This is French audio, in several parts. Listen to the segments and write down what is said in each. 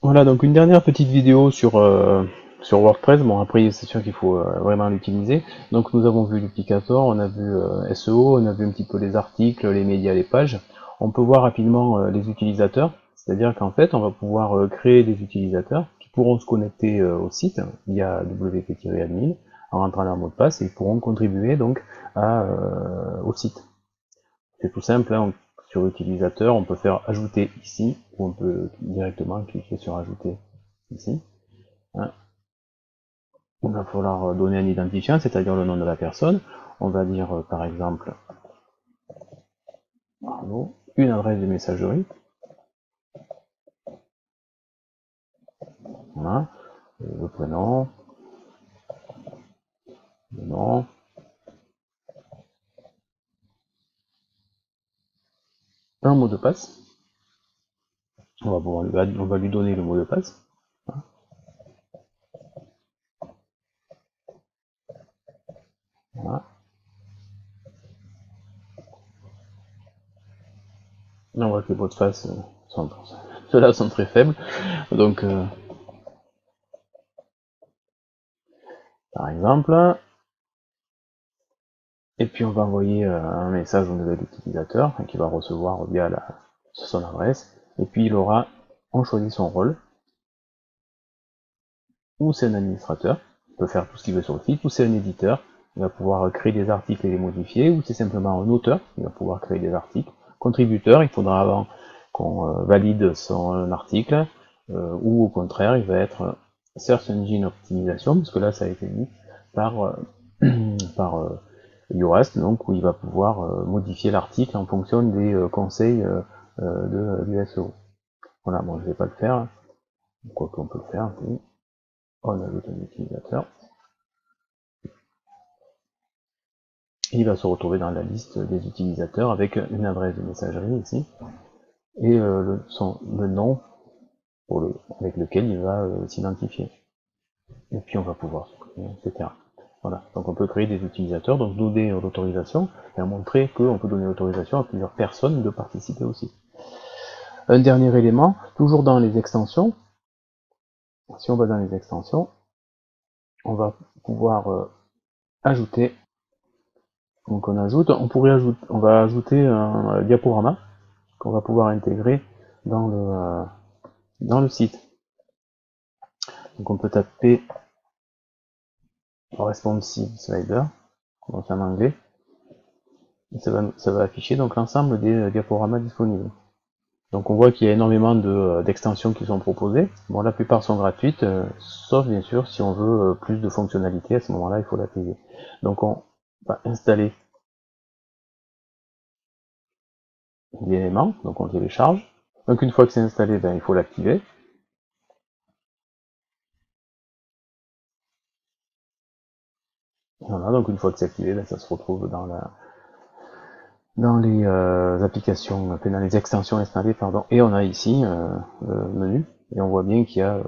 Voilà, donc une dernière petite vidéo sur WordPress. Bon, après, c'est sûr qu'il faut vraiment l'utiliser. Donc, nous avons vu l'applicator, on a vu SEO, on a vu un petit peu les articles, les médias, les pages. On peut voir rapidement les utilisateurs, c'est-à-dire qu'en fait, on va pouvoir créer des utilisateurs qui pourront se connecter au site via wp-admin en rentrant leur mot de passe et ils pourront contribuer donc au site. C'est tout simple, hein. Sur utilisateur, on peut faire ajouter ici, ou on peut directement cliquer sur ajouter ici. Hein. Il va falloir donner un identifiant, c'est-à-dire le nom de la personne. On va dire par exemple une adresse de messagerie. Voilà. Le prénom, le nom, un mot de passe. On va lui donner le mot de passe. Voilà. On voit que les mots de passe ceux-là sont très faibles. Donc, par exemple, et puis on va envoyer un message au nouvel utilisateur qui va recevoir via son adresse. Et puis il aura, on choisit son rôle, ou c'est un administrateur, il peut faire tout ce qu'il veut sur le site, ou c'est un éditeur, il va pouvoir créer des articles et les modifier, ou c'est simplement un auteur, il va pouvoir créer des articles. Contributeur, il faudra avant qu'on valide son article, ou au contraire, il va être Search Engine Optimisation, parce que là ça a été dit par, par Yoast, donc où il va pouvoir modifier l'article en fonction des conseils du SEO. Voilà, bon, je vais pas le faire, quoi qu'on peut le faire. Oui. On ajoute un utilisateur. Il va se retrouver dans la liste des utilisateurs avec une adresse de messagerie ici et le nom avec lequel il va s'identifier. Et puis on va pouvoir supprimer, etc. Voilà, donc on peut créer des utilisateurs, donc donner l'autorisation et montrer qu'on peut donner l'autorisation à plusieurs personnes de participer aussi. Un dernier élément, toujours dans les extensions, si on va dans les extensions, on va pouvoir ajouter, donc on va ajouter un diaporama qu'on va pouvoir intégrer dans le site. Donc on peut taper responsive slider, donc en anglais, et ça va afficher donc l'ensemble des diaporamas disponibles. Donc on voit qu'il y a énormément d'extensions qui sont proposées. Bon, la plupart sont gratuites, sauf bien sûr si on veut plus de fonctionnalités, à ce moment-là il faut la payer. Donc on va installer l'élément, donc on télécharge. Donc une fois que c'est installé, il faut l'activer. Voilà, donc une fois que c'est activé, ça se retrouve dans les applications, dans les extensions installées, pardon, et on a ici le menu, et on voit bien qu'il y a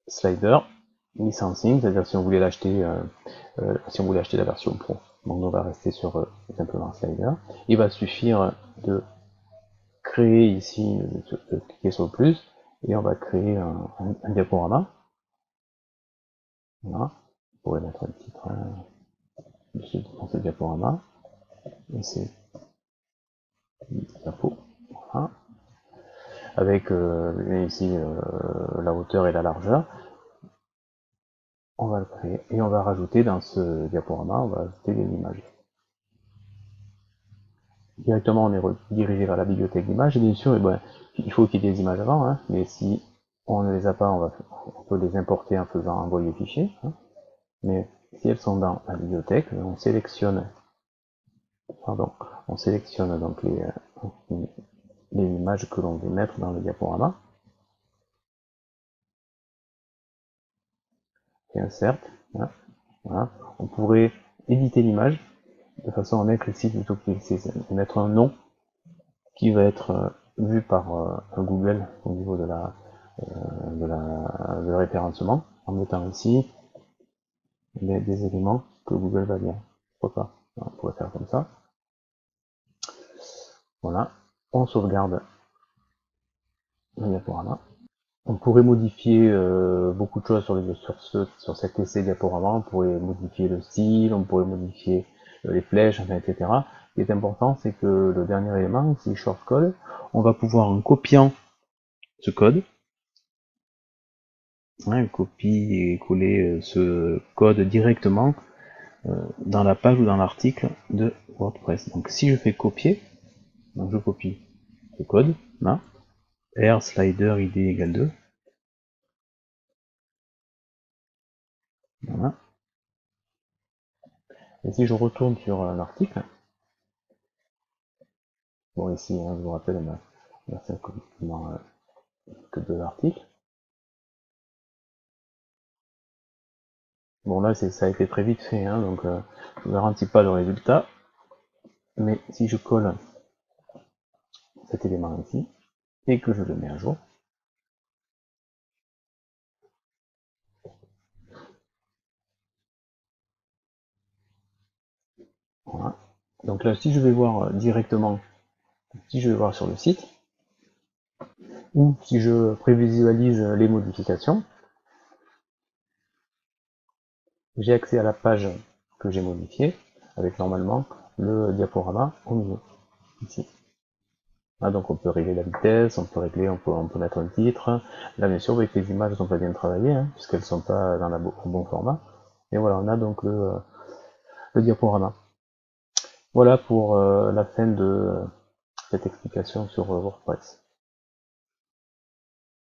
slider, licensing, c'est-à-dire si on voulait l'acheter, si on voulait acheter la version pro. Donc on va rester sur simplement slider. Il va suffire de créer ici, de cliquer sur le plus, et on va créer un diaporama. Voilà, on pourrait mettre un titre dans ce diaporama, et c'est diapo. Voilà. Avec ici la hauteur et la largeur. On va le créer et on va rajouter dans ce diaporama, on va ajouter des images. Directement on est redirigé vers la bibliothèque d'images et bien sûr il faut qu'il y ait des images avant, hein, mais si on ne les a pas, on peut les importer en faisant envoyer fichier, hein, mais si elles sont dans la bibliothèque, on sélectionne donc les images que l'on veut mettre dans le diaporama et insert. Hein, voilà. On pourrait éditer l'image de façon à mettre ici plutôt que mettre un nom qui va être vu par Google au niveau de référencement en mettant ici des éléments que Google va lire. Pourquoi pas? On pourrait faire comme ça. Voilà. On sauvegarde le diaporama. On pourrait modifier beaucoup de choses sur cet essai diaporama. On pourrait modifier le style, on pourrait modifier les flèches, enfin, etc. Ce qui est important, c'est que le dernier élément, ici shortcode, on va pouvoir, en copiant ce code, copier et coller ce code directement dans la page ou dans l'article de WordPress. Donc si je fais copier, donc je copie ce code, là, R slider id égale 2, voilà. Et si je retourne sur l'article, bon ici, je vous rappelle, on a fait complètement que deux articles. Bon là, ça a été très vite fait, donc je ne garantis pas le résultat. Mais si je colle cet élément ici, et que je le mets à jour, voilà. Donc là, si je vais voir directement, si je vais voir sur le site, ou si je prévisualise les modifications, j'ai accès à la page que j'ai modifiée, avec normalement le diaporama au milieu, ici. Ah, donc on peut régler la vitesse, on peut mettre un titre. Là bien sûr, avec les images ne sont pas bien travaillées, puisqu'elles ne sont pas dans au bon format. Et voilà, on a donc le diaporama. Voilà pour la fin de cette explication sur WordPress.